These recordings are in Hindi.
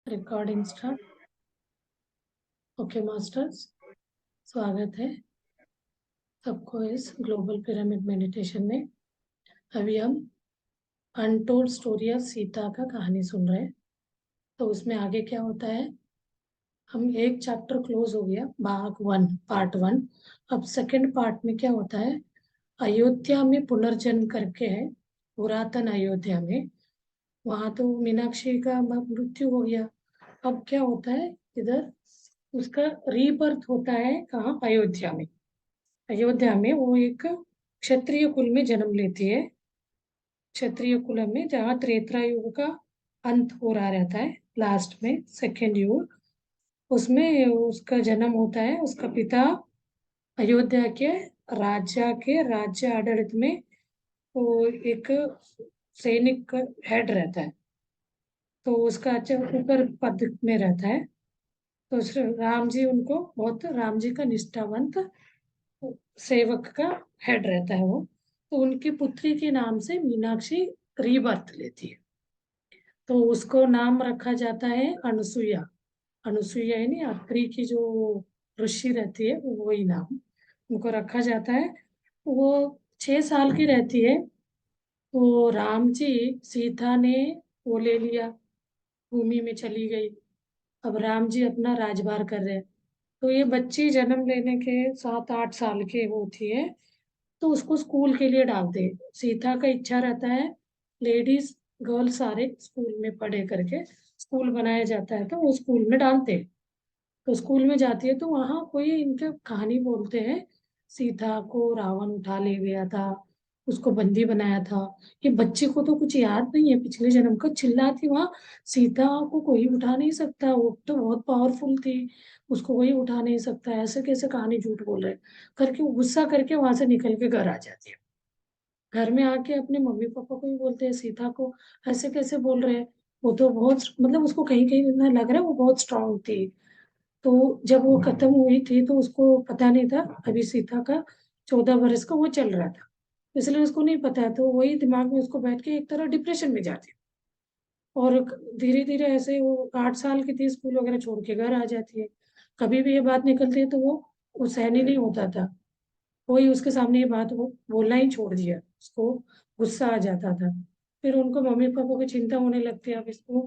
Recording start. ओके मास्टर्स, स्वागत है सबको इस ग्लोबल पिरामिड मेडिटेशन में। अभी हम अनटोल्ड स्टोरी ऑफ सीता का कहानी सुन रहे हैं। तो उसमें आगे क्या होता है, हम एक चैप्टर क्लोज हो गया, भाग 1 पार्ट 1। अब सेकंड पार्ट में क्या होता है, अयोध्या में पुनर्जन्म करके है, पुरातन अयोध्या में। वहां तो मीनाक्षी का मृत्यु हो गया। अब क्या होता है इधर, उसका रीबर्थ होता है कहाँ, अयोध्या में। अयोध्या में वो एक क्षत्रिय कुल में जन्म लेती है। क्षत्रिय कुल में जहाँ त्रेता युग का अंत हो रहा रहता है, लास्ट में सेकेंड युग, उसमें उसका जन्म होता है। उसका पिता अयोध्या के राजा के राज्य आडಳಿत में वो एक सैनिक हेड रहता है, तो उसका अच्छा ऊपर पद में रहता है। तो राम जी उनको बहुत, राम जी का निष्ठावंत सेवक का हेड रहता है वो। तो उनकी पुत्री के नाम से मीनाक्षी रीबर्थ लेती है। तो उसको नाम रखा जाता है अनुसुईया। अनुसुईया यानी अत्रि की जो ऋषि रहती है, वही नाम उनको रखा जाता है। वो 6 साल की रहती है तो राम जी, सीता ने वो ले लिया, भूमि में चली गई। अब राम जी अपना राजभार कर रहे हैं। तो ये बच्ची जन्म लेने के 7-8 साल के होती है, तो उसको स्कूल के लिए डाल दे। सीता का इच्छा रहता है लेडीज गर्ल सारे स्कूल में पढ़े करके, स्कूल बनाया जाता है तो वो स्कूल में डालते हैं। तो स्कूल में जाती है तो वहाँ कोई इनके कहानी बोलते हैं, सीता को रावण उठा ले गया था, उसको बंदी बनाया था। ये बच्चे को तो कुछ याद नहीं है पिछले जन्म का, चिल्लाती वहाँ, सीता को कोई उठा नहीं सकता, वो तो बहुत पावरफुल थी, उसको कोई उठा नहीं सकता, ऐसे कैसे कहानी झूठ बोल रहे हैं करके वो गुस्सा करके वहां से निकल के घर आ जाती है। घर में आके अपने मम्मी पापा को भी बोलते हैं, सीता को ऐसे कैसे बोल रहे हैं, वो तो बहुत, मतलब उसको कहीं कहीं ना लग रहा है वो बहुत स्ट्रांग थी। तो जब वो खत्म हुई थी तो उसको पता नहीं था, अभी सीता का 14 बरस का वो चल रहा था, इसलिए उसको नहीं पता। तो वही दिमाग में उसको बैठ के एक तरह डिप्रेशन में जाती है। और धीरे धीरे ऐसे वो 8 साल की थी, स्कूल वगैरह छोड़ के घर आ जाती है। कभी भी ये बात निकलती है तो वो सहन ही नहीं होता था, कोई उसके सामने ये बात वो बोलना ही छोड़ दिया, उसको गुस्सा आ जाता था। फिर उनको मम्मी पापा को चिंता होने लगती है, अब इसको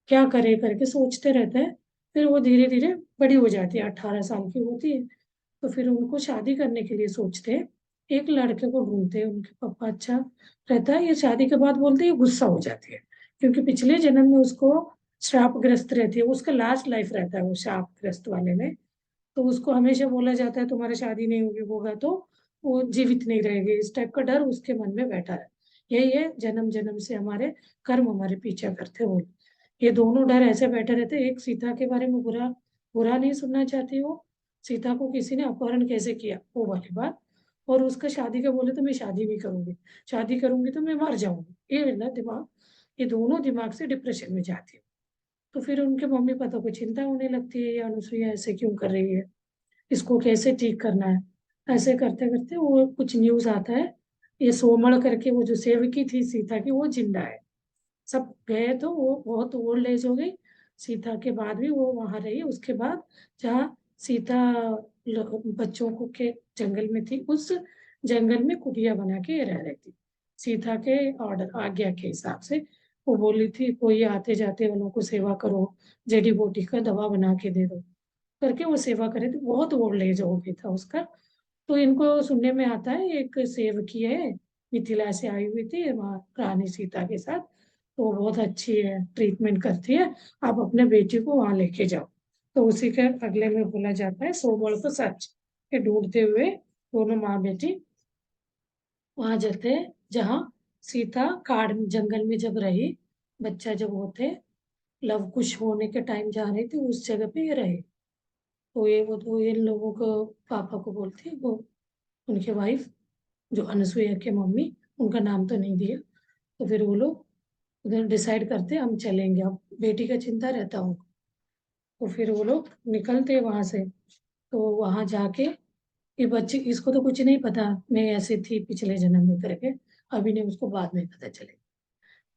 क्या करे करके सोचते रहते हैं। फिर वो धीरे धीरे बड़ी हो जाती है, 18 साल की होती है। तो फिर उनको शादी करने के लिए सोचते हैं, एक लड़के को ढूंढते हैं। उनके पापा अच्छा रहता है, ये शादी के बाद बोलते हैं, ये गुस्सा हो जाती है क्योंकि पिछले जन्म में उसको श्रापग्रस्त रहती है, उसका लास्ट लाइफ रहता है वो श्रापग्रस्त वाले में। तो उसको हमेशा बोला जाता है तुम्हारी शादी नहीं होगी, होगा तो वो जीवित नहीं रहेगी, इस टाइप का डर उसके मन में बैठा है। यही है, जन्म जन्म से हमारे कर्म हमारे पीछा करते हो। ये दोनों डर ऐसे बैठे रहते। एक सीता के बारे में बुरा बुरा नहीं सुनना चाहती हो, सीता को किसी ने अपहरण कैसे किया वो वाली बात, और उसका शादी का बोले तो मैं शादी नहीं करूंगी, शादी करूंगी तो मैं मर जाऊंगी, ये ना दिमाग, ये दोनों दिमाग से डिप्रेशन में जाती है। तो फिर उनके मम्मी पापा को चिंता होने लगती है, ये अनुसुईया ऐसे क्यों कर रही है, इसको कैसे ठीक करना है। ऐसे करते करते वो कुछ न्यूज आता है, ये सोमड़ करके वो जो सेवकी थी सीता की, वो जिंदा है। सब गए तो वो बहुत ओल्ड एज हो गई। सीता के बाद भी वो वहां रही, उसके बाद जहाँ सीता बच्चों को के जंगल में थी, उस जंगल में कुटिया बना के रह रही थी। सीता के ऑर्डर आज्ञा के हिसाब से वो बोली थी, कोई आते जाते वालों को सेवा करो, जड़ी बूटी का दवा बना के दे दो करके वो सेवा करे थे। बहुत ओल्ड एज हो गया था उसका। तो इनको सुनने में आता है एक सेवकी है, मिथिला से आई हुई थी वहाँ रानी सीता के साथ, तो वो बहुत अच्छी है, ट्रीटमेंट करती है, आप अपने बेटी को वहां लेके जाओ। तो उसी के अगले में बोला जाता है सोमवार को सच के ढूंढते हुए दोनों माँ बेटी वहां जाते हैं जहाँ सीता काड़ जंगल में जब रही, बच्चा जब होते, लव कुश होने के टाइम जा रही थी, उस जगह पे ये रहे। तो ये वो तो इन लोगों को पापा को बोलती है वो, उनके वाइफ जो अनसुईया के मम्मी, उनका नाम तो नहीं दिया। तो फिर वो लोग उधर डिसाइड करते हम चलेंगे, अब बेटी का चिंता रहता हो। तो फिर वो लोग निकलते वहां से। तो वहां जाके ये बच्चे, इसको तो कुछ नहीं पता मैं ऐसे थी पिछले जन्म में करके, अभी नहीं, उसको बाद में पता चले।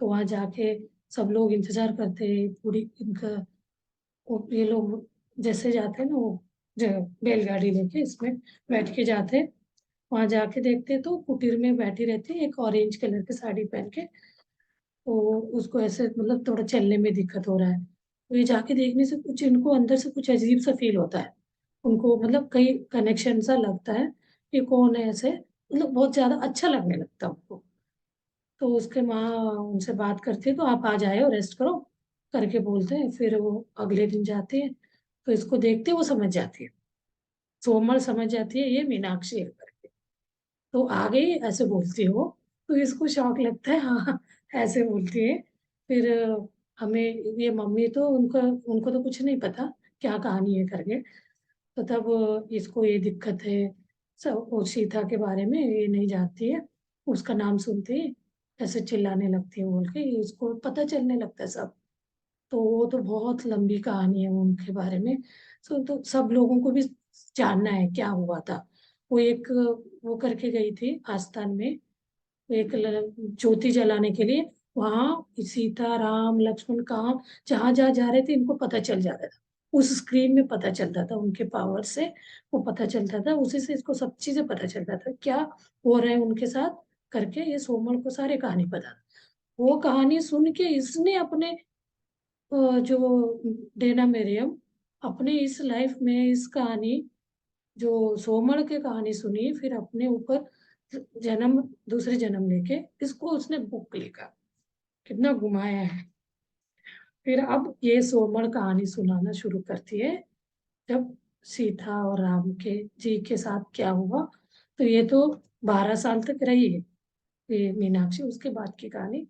तो वहां जाके सब लोग इंतजार करते, पूरी इनका ये लोग जैसे जाते हैं ना, वो जो बैलगाड़ी लेके इसमें बैठ के जाते हैं। वहां जाके देखते हैं तो कुटीर में बैठी रहती है एक ऑरेंज कलर की साड़ी पहन के। तो उसको ऐसे मतलब थोड़ा चलने में दिक्कत हो रहा है, तो ये जाके देखने से कुछ इनको अंदर से कुछ अजीब सा फील होता है। उनको मतलब कहीं कनेक्शन सा लगता है कि कौन है ऐसे, मतलब बहुत ज्यादा अच्छा लगने लगता है उनको। तो उसके माँ उनसे बात करती है, तो आप आ जाए और रेस्ट करो करके बोलते हैं। फिर वो अगले दिन जाते हैं, तो इसको देखते वो समझ जाती है, सोमल समझ जाती है ये मीनाक्षी है करके। तो आ गई ऐसे बोलती है वो। तो इसको शौक लगता है, हाँ ऐसे बोलती है। फिर हमें ये मम्मी तो उनको उनको तो कुछ नहीं पता क्या कहानी है करके। तो तब इसको ये दिक्कत है, सब वो सीता के बारे में ये नहीं जानती है। उसका नाम सुनते ही ऐसे चिल्लाने लगती है बोल के इसको पता चलने लगता है सब। तो वो तो बहुत लंबी कहानी है उनके बारे में। तो सब लोगों को भी जानना है क्या हुआ था। वो एक वो करके गई थी आस्थान में, एक ज्योति जलाने के लिए। वहां सीता राम लक्ष्मण कहाँ जहां जहां जा रहे थे इनको पता चल जाता था। उस स्क्रीन में पता चलता था उनके पावर से, वो पता चलता था, उसी से इसको सब चीजें पता चलता था क्या हो रहा है उनके साथ करके। ये सोमल को सारी कहानी पता था। वो कहानी सुन के इसने अपने जो डेना मेरियम अपने इस लाइफ में इस कहानी जो सोमल की कहानी सुनी, फिर अपने ऊपर जन्म दूसरे जन्म लेके इसको उसने बुक लिखा। कितना घुमाया है। फिर अब ये सोमल कहानी सुनाना शुरू करती है, जब सीता और राम के जी के साथ क्या हुआ। तो ये तो 12 साल तक रही है ये मीनाक्षी, उसके बाद की कहानी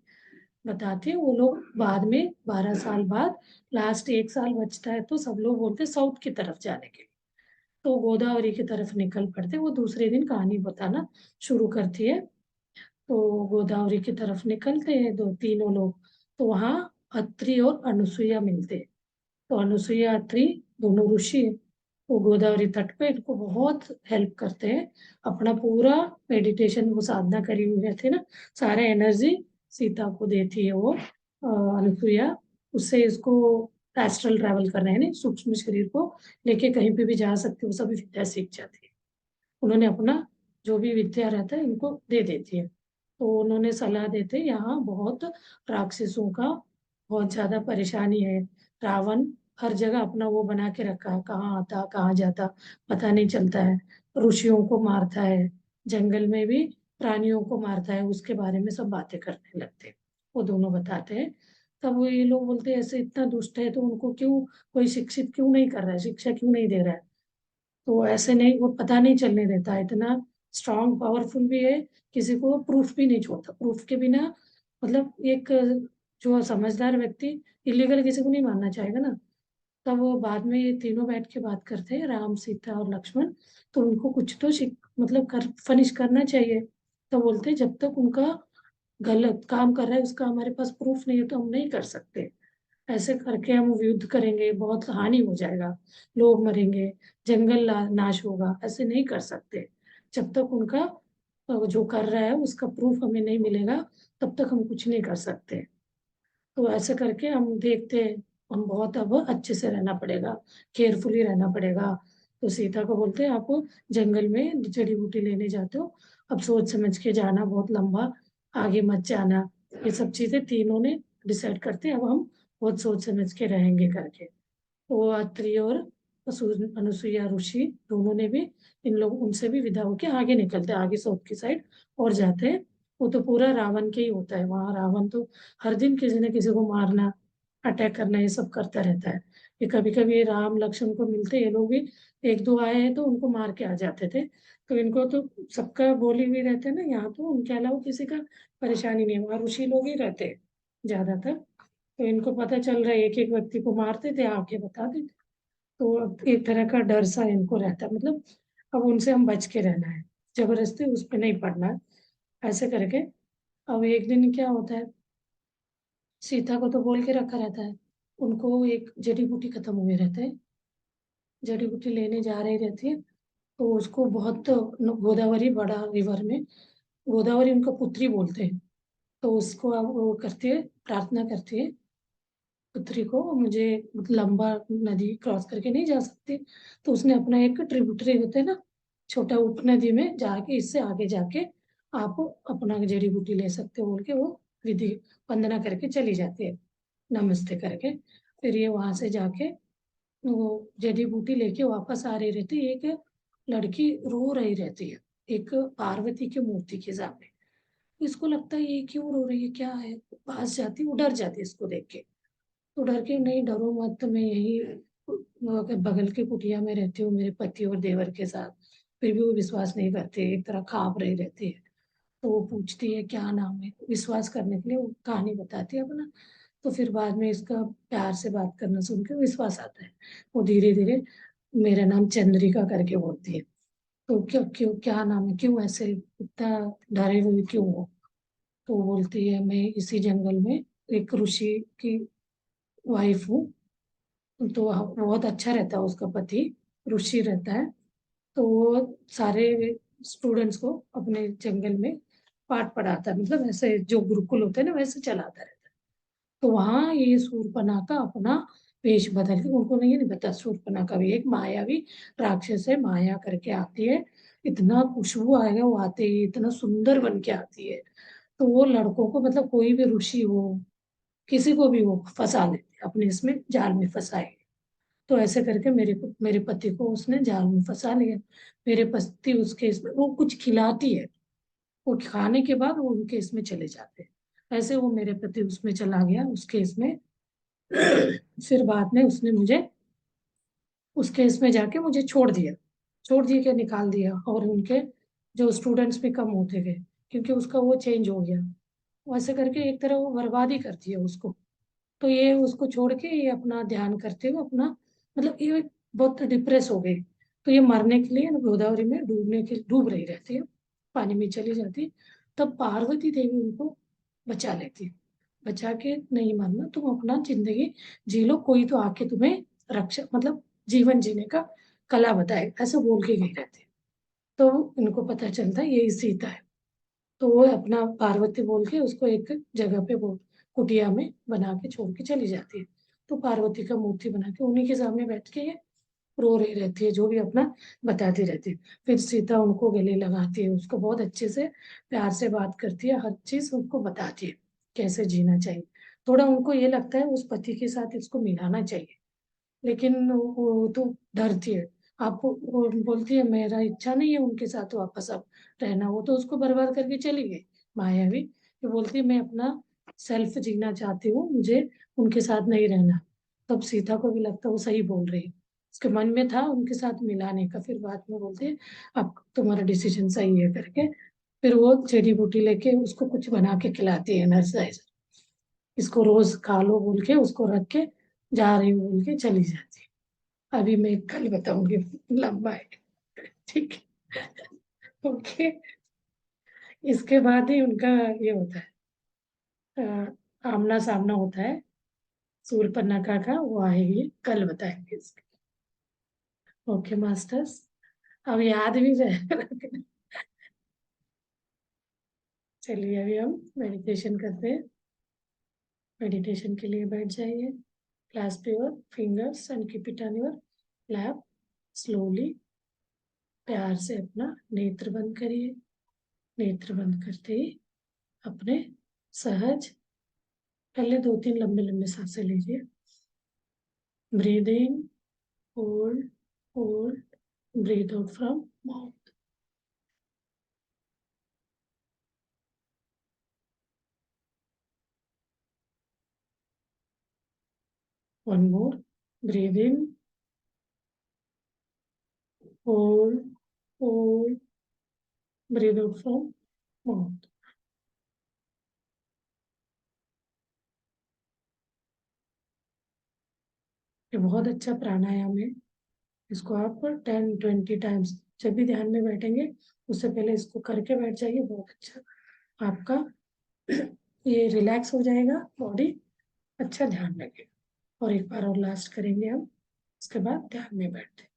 बताते हैं वो लोग बाद में। 12 साल बाद लास्ट 1 साल बचता है, तो सब लोग बोलते हैं साउथ की तरफ जाने के लिए। तो गोदावरी की तरफ निकल पड़ते, वो दूसरे दिन कहानी बताना शुरू करती है। तो गोदावरी की तरफ निकलते हैं दो तीनों लोग। तो वहाँ अत्रि और अनुसुईया मिलते हैं। तो अनुसुईया अत्रि दोनों ऋषि हैं। वो गोदावरी तट पे इनको बहुत हेल्प करते हैं। अपना पूरा मेडिटेशन वो साधना करी हुई रहती है ना, सारे एनर्जी सीता को देती है वो अनुसुईया। उससे इसको एस्ट्रल ट्रैवल कर रहे हैं ना, सूक्ष्म शरीर को लेके कहीं पे भी जा सकते हो, सभी विद्या सीख जाती है। उन्होंने अपना जो भी विद्या रहता है इनको दे देती है। तो उन्होंने सलाह देते यहाँ बहुत राक्षसों का बहुत ज्यादा परेशानी है। रावण हर जगह अपना वो बना के रखा है, कहाँ आता कहाँ जाता पता नहीं चलता है। ऋषियों को मारता है, जंगल में भी प्राणियों को मारता है, उसके बारे में सब बातें करने लगते हैं। वो दोनों बताते हैं। तब वो ये लोग बोलते हैं ऐसे इतना दुष्ट है तो उनको क्यों कोई शिक्षित क्यों नहीं कर रहा है, शिक्षा क्यों नहीं दे रहा है। तो ऐसे नहीं, वो पता नहीं चलने देता, इतना स्ट्रांग पावरफुल भी है। किसी को प्रूफ भी नहीं छोड़ता, प्रूफ के बिना मतलब एक जो समझदार व्यक्ति इलीगल किसी को नहीं मानना चाहेगा ना। तब वो बाद में ये तीनों बैठ के बात करते हैं, राम सीता और लक्ष्मण। तो उनको कुछ तो मतलब कर फनिश करना चाहिए। तो बोलते हैं जब तक उनका गलत काम कर रहा है उसका हमारे पास प्रूफ नहीं है तो हम नहीं कर सकते। ऐसे करके हम युद्ध करेंगे, बहुत हानि हो जाएगा, लोग मरेंगे, जंगल नाश होगा, ऐसे नहीं कर सकते। जब तक उनका जो कर रहा है उसका प्रूफ हमें नहीं मिलेगा तब तक हम कुछ नहीं कर सकते। तो ऐसे करके हम देखते हैं, हम बहुत अब अच्छे से रहना पड़ेगा, केयरफुली रहना पड़ेगा। तो सीता को बोलते हैं आप जंगल में जड़ी बूटी लेने जाते हो, अब सोच समझ के जाना, बहुत लंबा आगे मत जाना। ये सब चीजें तीनों ने डिसाइड करते हैं, अब हम बहुत सोच समझ के रहेंगे करके। तो वो अत्रि और अनुसुईया ऋषि दोनों ने भी इन लोग उनसे भी विदा होके आगे निकलते हैं, आगे साउथ की साइड और जाते हैं। वो तो पूरा रावण के ही होता है वहां। रावण तो हर दिन किसी न किसी को मारना अटैक करना ये सब करता रहता है। ये कभी कभी राम लक्ष्मण को मिलते ये लोग भी एक दो आए हैं तो उनको मार के आ जाते थे। तो इनको तो सबका बोली हुई रहते हैं ना, यहाँ तो उनके अलावा किसी का परेशानी नहीं है, वहाँ ऋषि लोग ही रहते हैं ज्यादातर। तो इनको पता चल रहा है, एक एक व्यक्ति को मारते थे आके बता देते। तो अब एक तरह का डर सा इनको रहता है, मतलब अब उनसे हम बच के रहना है, जबरदस्ती उस पर नहीं पड़ना है, ऐसे करके। अब एक दिन क्या होता है, सीता को तो बोल के रखा रहता है, उनको एक जड़ी बूटी खत्म हुए रहते हैं, जड़ी बूटी लेने जा रही रहती है। तो उसको बहुत गोदावरी बड़ा रिवर में, गोदावरी उनका पुत्री बोलते हैं। तो उसको अब वो करती है, प्रार्थना करती है पुत्री को मुझे लंबा नदी क्रॉस करके नहीं जा सकती, तो उसने अपना एक ट्रिब्यूटरी होते हैं ना, छोटा उपनदी में जाके इससे आगे जाके आप अपना जड़ी बूटी ले सकते हो बोल के वो विधि वंदना करके चली जाती है, नमस्ते करके। फिर ये वहां से जाके वो जड़ी बूटी लेके वापस आ रही रहती है। एक लड़की रो रही रहती है एक पार्वती की मूर्ति के सामने। इसको लगता है ये क्यों रो रही है, क्या है, पास जाती, वो डर जाती है इसको देख के। तो डर के, नहीं डरो मत, मैं यही बगल की कुटिया में रहती हूँ मेरे पति और देवर के साथ। फिर भी वो विश्वास नहीं करते, एक तरह खाप रही रहती है। तो वो पूछती है क्या नाम है, विश्वास करने के लिए वो कहानी बताती है अपना। तो फिर बाद में इसका प्यार से बात करना सुन के विश्वास आता है। वो धीरे धीरे मेरा नाम चंद्रिका करके बोलती है। तो क्यों क्यों क्या नाम है, क्यों ऐसे इतना डरे हुए क्यों हो। तो वो बोलती है मैं इसी जंगल में एक ऋषि की वाइफ हूँ। तो बहुत अच्छा रहता है उसका पति, ऋषि रहता है। तो वो सारे स्टूडेंट्स को अपने जंगल में पाठ पढ़ाता है, मतलब ऐसे जो गुरुकुल होते हैं ना वैसे चलाता रहता है। तो वहाँ ये शूर्पणखा अपना वेश बदल के, उनको नहीं पता शूर्पणखा भी एक मायावी राक्षस है, माया करके आती है। इतना खुशबू आएगा वो आते ही, इतना सुंदर बन के आती है। तो वो लड़कों को, मतलब कोई भी ऋषि हो, किसी को भी वो फंसा लेते हैं, अपने इसमें जाल में फंसाए। तो ऐसे करके मेरे पति को उसने जाल में फंसा लिया। मेरे पति उसके इसमें, वो कुछ खिलाती है, वो खाने के बाद वो उनके इसमें चले जाते हैं। ऐसे वो मेरे पति उसमें चला गया उसके इसमें। फिर बाद में उसने मुझे उसके इसमें जाके मुझे छोड़ दिया क्या, निकाल दिया। और उनके जो स्टूडेंट्स भी कम होते गए, क्योंकि उसका वो चेंज हो गया। वैसे करके एक तरह वो बर्बादी करती है उसको। तो ये उसको छोड़ के ये अपना ध्यान करते हुए अपना, मतलब ये बहुत डिप्रेस हो गई। तो ये मरने के लिए गोदावरी में डूब रही रहती है, पानी में चली जाती है। तब पार्वती देवी उनको बचा लेती है, बचा के, नहीं मरना, तुम अपना जिंदगी जी लो, कोई तो आके तुम्हें रक्षा, मतलब जीवन जीने का कला बताए, ऐसे बोल के गई रहती है। तो इनको पता चलता है यही सीता है। तो वो अपना पार्वती बोल के उसको एक जगह पे वो कुटिया में बना के छोड़ के चली जाती है। तो पार्वती का मूर्ति बना के उन्हीं के सामने बैठ के ये रो रही रहती है, जो भी अपना बताती रहती है। फिर सीता उनको गले लगाती है, उसको बहुत अच्छे से प्यार से बात करती है, हर चीज उनको बताती है कैसे जीना चाहिए। थोड़ा उनको ये लगता है उस पति के साथ इसको मिलाना चाहिए, लेकिन वो तो डरती है। आपको वो बोलती है मेरा इच्छा नहीं है उनके साथ वापस अब रहना, वो तो उसको बर्बाद करके चली गई मायावी। वो बोलती है मैं अपना सेल्फ जीना चाहती हूँ, मुझे उनके साथ नहीं रहना। तब सीता को भी लगता है वो सही बोल रही है, उसके मन में था उनके साथ मिलाने का। फिर बाद में बोलती है अब तुम्हारा डिसीजन सही है करके। फिर वो जड़ी बूटी लेके उसको कुछ बना के खिलाती है एनर्जाइजर, इसको रोज खा लो बोल के उसको रख के जा रही हूँ बोल के चली जाती है। अभी मैं कल बताऊंगी, लंबा है, ठीक है। ओके। इसके बाद ही उनका ये होता है, आमना सामना होता है शूर्पणखा का, वो आएगी कल बताएंगे इसके। ओके मास्टर्स, अब याद भी रहे। चलिए अभी हम मेडिटेशन करते हैं। मेडिटेशन के लिए बैठ जाइए। Clasp your fingers and keep it on your lap. Slowly, प्यार से अपना नेत्र बंद करिए। नेत्र बंद करते ही अपने सहज, पहले 2-3 लंबे लंबे सांसें लीजिए। Breathe in, hold, hold, breathe out from mouth. One more, breathe in, hold, hold, breathe out from mouth. ये बहुत अच्छा प्राणायाम है, इसको आप 10-20 टाइम्स जब भी ध्यान में बैठेंगे उससे पहले इसको करके बैठ जाइए। बहुत अच्छा आपका ये रिलैक्स हो जाएगा बॉडी, अच्छा ध्यान लगेगा। और एक बार और लास्ट करेंगे हम, उसके बाद ध्यान में बैठते हैं।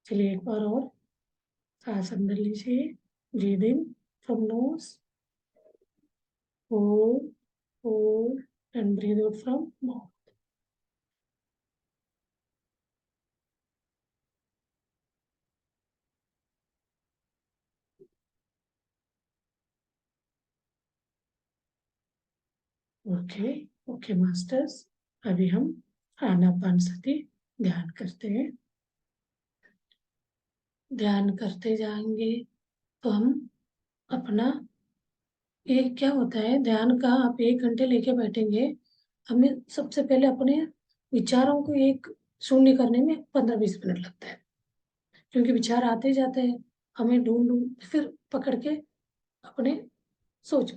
चलिए एक बार और सांस अंदर लीजिए। Breathe in from knows, hold, hold and breathe out from mouth. Okay okay masters, अभी हम आनापानसति ध्यान करते हैं। ध्यान करते जाएंगे तो हम अपना, एक क्या होता है ध्यान का, आप 1 घंटे लेके बैठेंगे, हमें सबसे पहले अपने विचारों को एक शून्य करने में 15-20 मिनट लगता है, क्योंकि विचार आते जाते हैं। हमें ढूंढ ढूंढ फिर पकड़ के अपने सोच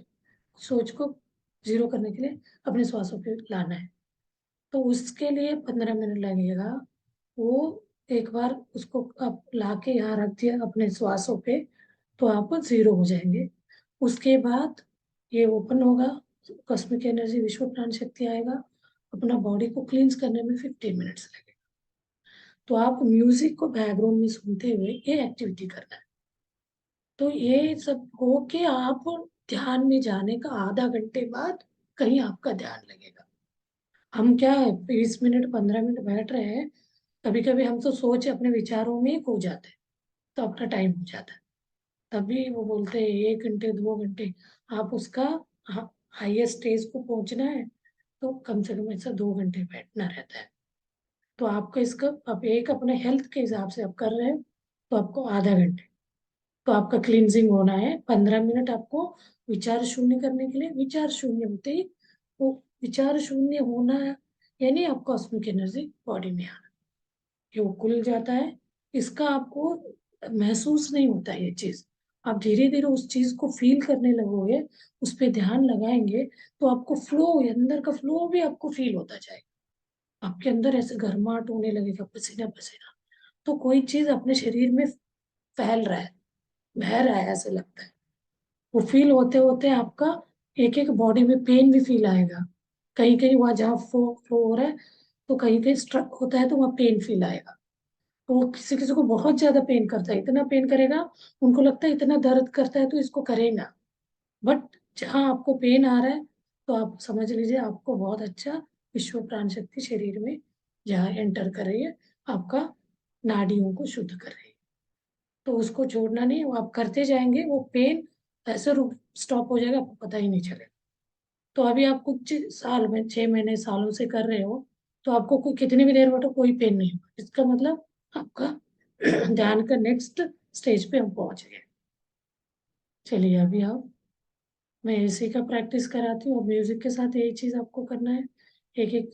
सोच को जीरो करने के लिए अपने श्वासों पे लाना है। तो उसके लिए 15 मिनट लगेगा। वो एक बार उसको आप लाके यहाँ रख दिया अपने श्वासों पे, तो आप जीरो हो जाएंगे। उसके बाद ये ओपन होगा, कॉस्मिक एनर्जी, विश्व प्राण शक्ति आएगा, अपना बॉडी को क्लींस करने में 15 मिनट्स लगेगा। तो आप म्यूजिक को बैकग्राउंड में सुनते हुए ये एक्टिविटी करना है। तो ये सब हो के आप ध्यान में जाने का आधा घंटे बाद कहीं आपका ध्यान लगेगा। हम क्या है 20 मिनट 15 मिनट बैठ रहे हैं, कभी कभी हम तो सोच अपने विचारों में ही खो जाते हैं, तो अपना टाइम हो जाता है। तभी वो बोलते हैं 1 घंटे 2 घंटे। आप उसका हाईएस्ट स्टेज को पहुंचना है तो कम से कम ऐसा 2 घंटे बैठना रहता है। तो आपको इसका, आप एक अपने हेल्थ के हिसाब से आप कर रहे हो तो आपको आधा घंटे, तो आपका क्लींजिंग होना है 15 मिनट आपको। विचार शून्य करने के लिए, विचार शून्य होते ही वो, विचार शून्य होना यानी आपको कॉस्मिक एनर्जी बॉडी में आना, कि वो खुल जाता है। इसका आपको महसूस नहीं होता है ये चीज, आप धीरे धीरे उस चीज को फील करने लगोगे, उस पर ध्यान लगाएंगे, तो आपको फ्लो, अंदर का फ्लो भी आपको फील होता जाएगा। आपके अंदर ऐसे गर्माहट होने लगेगा, पसीना पसीना, तो कोई चीज अपने शरीर में फैल रहा है, बह रहा है, ऐसे लगता है। वो फील होते होते आपका एक एक बॉडी में पेन भी फील आएगा। कहीं कहीं वहां जहाँ फ्लो फ्लो हो रहा है, तो कहीं कहीं स्ट्रक होता है तो वहाँ पेन फील आएगा। तो वो किसी किसी को बहुत ज्यादा पेन करता है, इतना पेन करेगा, उनको लगता है इतना दर्द करता है तो इसको करेगा। बट जहाँ आपको पेन आ रहा है, तो आप समझ लीजिए आपको बहुत अच्छा विश्व प्राण शक्ति शरीर में जहाँ एंटर कर रही है, आपका नाड़ियों को शुद्ध कर रही है। तो उसको छोड़ना नहीं, वो आप करते जाएंगे, वो पेन ऐसे रुक स्टॉप हो जाएगा, आपको पता ही नहीं चलेगा। तो अभी आप कुछ साल में, 6 महीने सालों से कर रहे हो, तो आपको कोई कितनी भी देर बैठो कोई पेन नहीं होगा, इसका मतलब आपका ध्यान का नेक्स्ट स्टेज पे हम पहुंच गए। चलिए अभी आप, मैं इसी का प्रैक्टिस कराती हूँ, और म्यूजिक के साथ यही चीज आपको करना है। एक एक,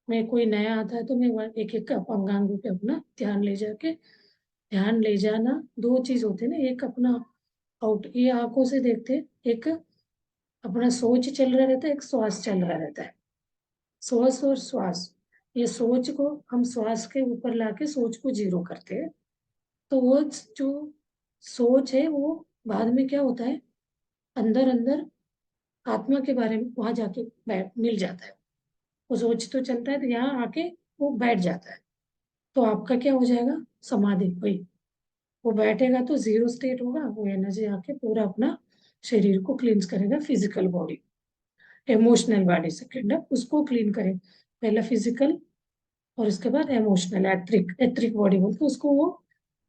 मैं कोई नया आता है तो मैं एक एक अंगांगों पे अपना ध्यान ले जाके, ध्यान ले जाना, दो चीज होते हैं ना, एक अपना आउट, ये आंखों से देखते हैं, एक अपना सोच चल रहा रहता है, एक श्वास चल रहा रहता है। सोच और श्वास, ये सोच को हम श्वास के ऊपर लाके सोच को जीरो करते हैं। तो वो जो सोच है वो बाद में क्या होता है, अंदर अंदर आत्मा के बारे में वहां जाके बैठ मिल जाता है। वो सोच तो चलता है तो यहाँ आके वो बैठ जाता है। तो आपका क्या हो जाएगा, समाधि हुई। वो बैठेगा तो जीरो स्टेट होगा, वो एनर्जी आके पूरा अपना शरीर को क्लींस करेगा, physical body, emotional body second है, उसको क्लीन करें। पहला फिजिकल और उसके बाद इमोशनल, एथरिक, एथरिक बॉडी बोलते हैं उसको, वो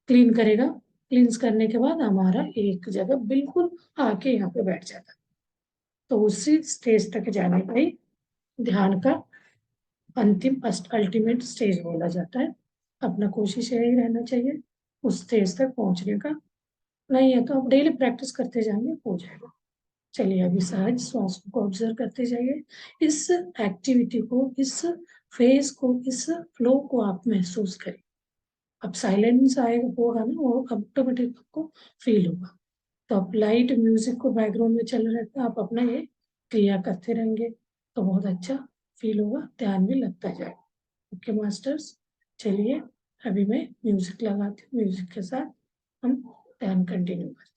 क्लीन करेगा। क्लींस करने के बाद हमारा एक जगह बिल्कुल आके यहाँ पे बैठ जाता है। तो उसी स्टेज तक जाने का ही ध्यान का अंतिम अल्टीमेट स्टेज बोला जाता है। अपना कोशिश यही रहना चाहिए उस स्टेज तक पहुंचने का। नहीं है तो आप डेली प्रैक्टिस करते जाएंगे, हो जाएगा। चलिए अभी सहज श्वास को ऑब्जर्व करते जाइए, इस एक्टिविटी को, इस फेज को, इस फ्लो को आप महसूस करें। अब साइलेंस आएगा होगा ना, वो ऑटोमेटिक आपको फील होगा। तो आप लाइट म्यूजिक को बैकग्राउंड में चल रहा है, आप अपना ये क्रिया करते रहेंगे तो बहुत अच्छा फील होगा, ध्यान भी लगता जाएगा। ओके मास्टर्स, चलिए अभी मैं म्यूजिक लगाती हूँ, म्यूजिक के साथ हम ध्यान कंटिन्यू करते हैं।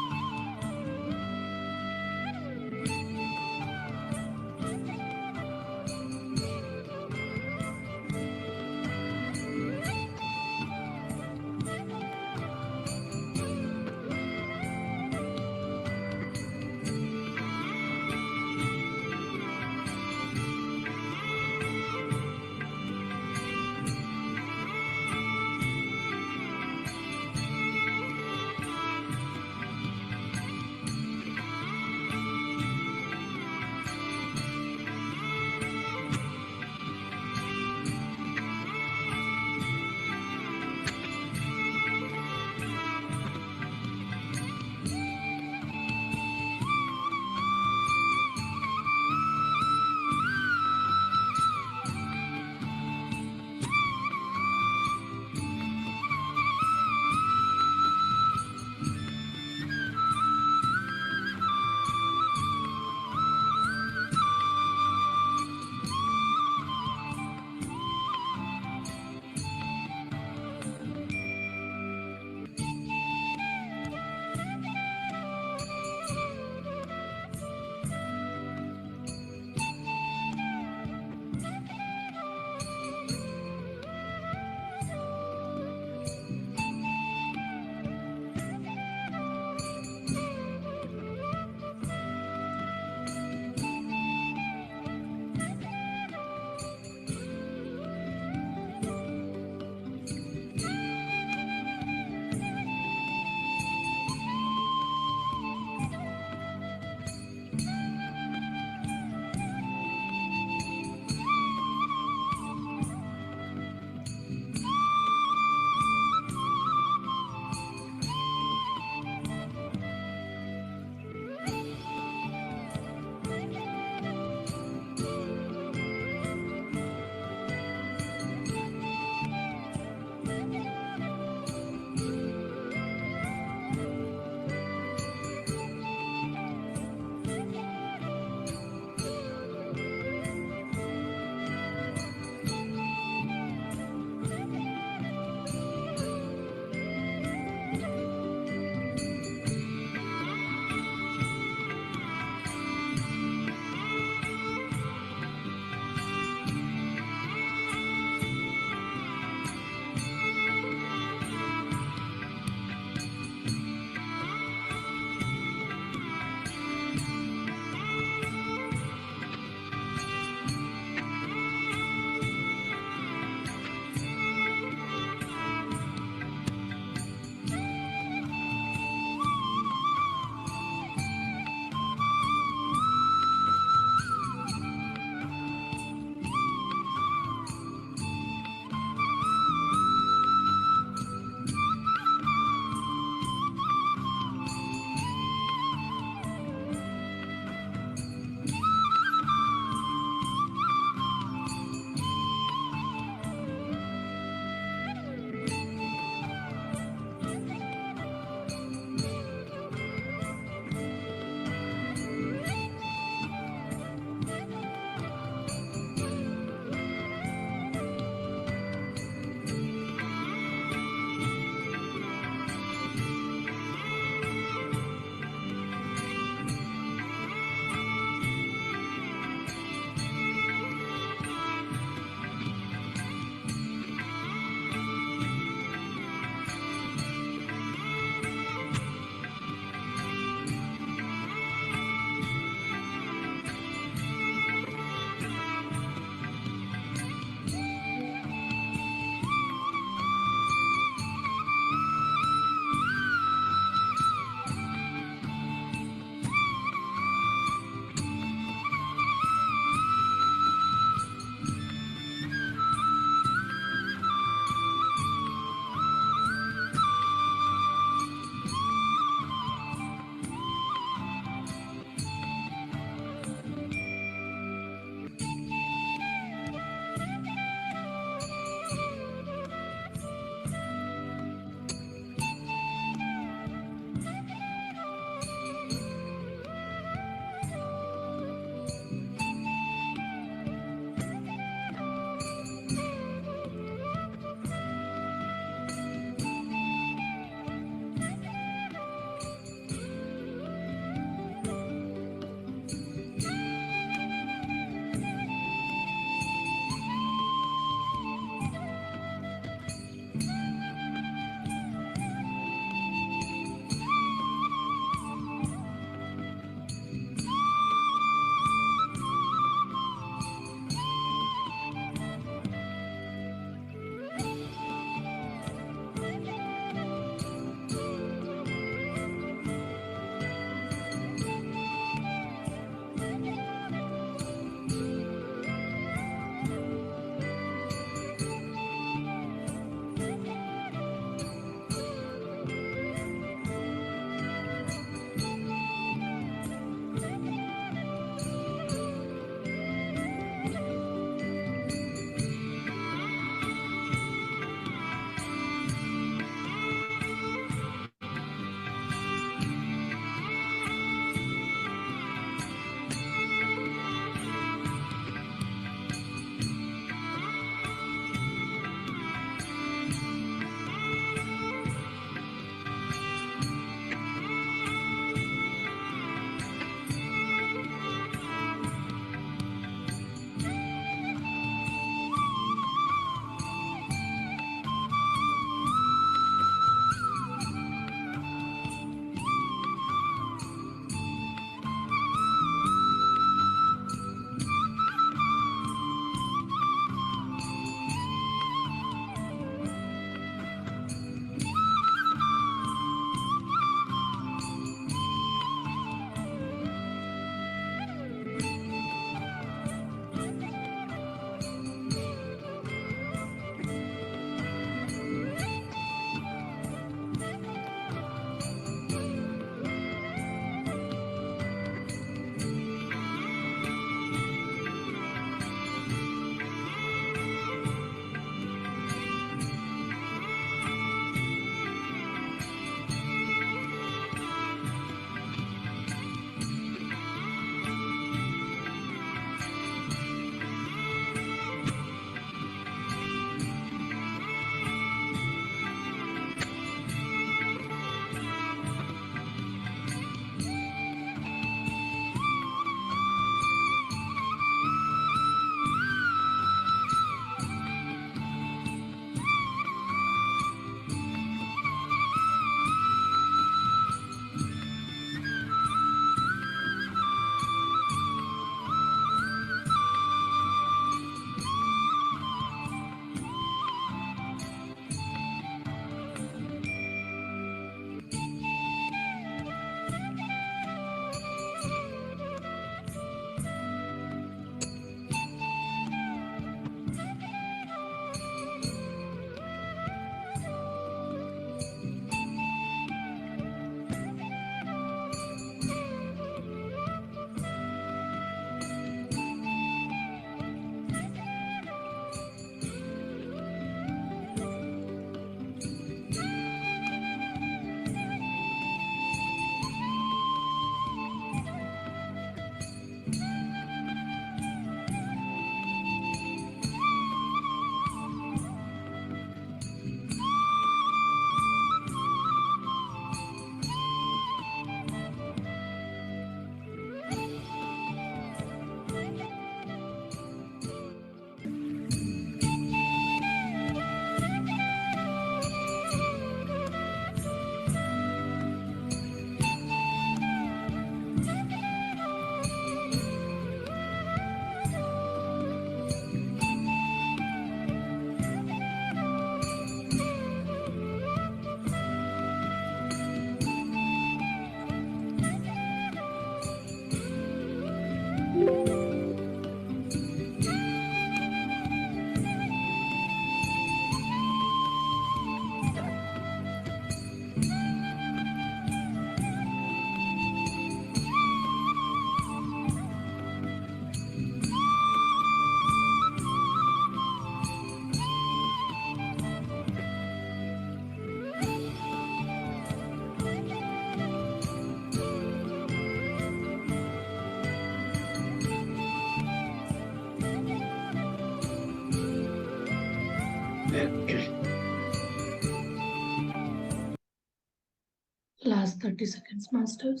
30 seconds, masters.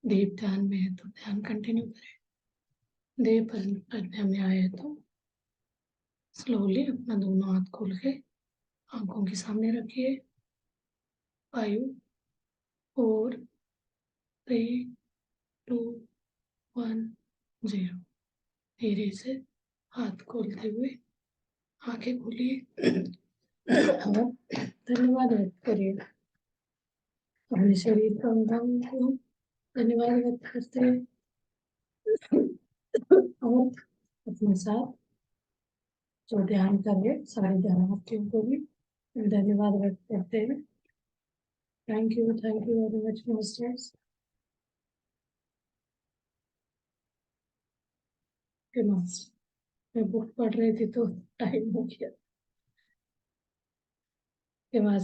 डीप ध्यान में है तो ध्यान कंटिन्यू करें। देह पर प्रज्ञा में आए तो स्लोली अपना दोनों हाथ खोल के आंखों के सामने रखिए। 5, 4, 3, 2, 1, 0। धीरे से हाथ खोलते हुए आंखें खोलिए और धन्यवाद व्यक्त करिए। अपने शरीर का अंगांग को धन्यवाद व्यक्त करते हैं और अपने साथ जो ध्यान कर रहे सारे ध्यानार्थियों को भी धन्यवाद व्यक्त करते हैं। Thank you very much masters. Master मैं बुक पढ़ रही थी तो टाइम हो गया।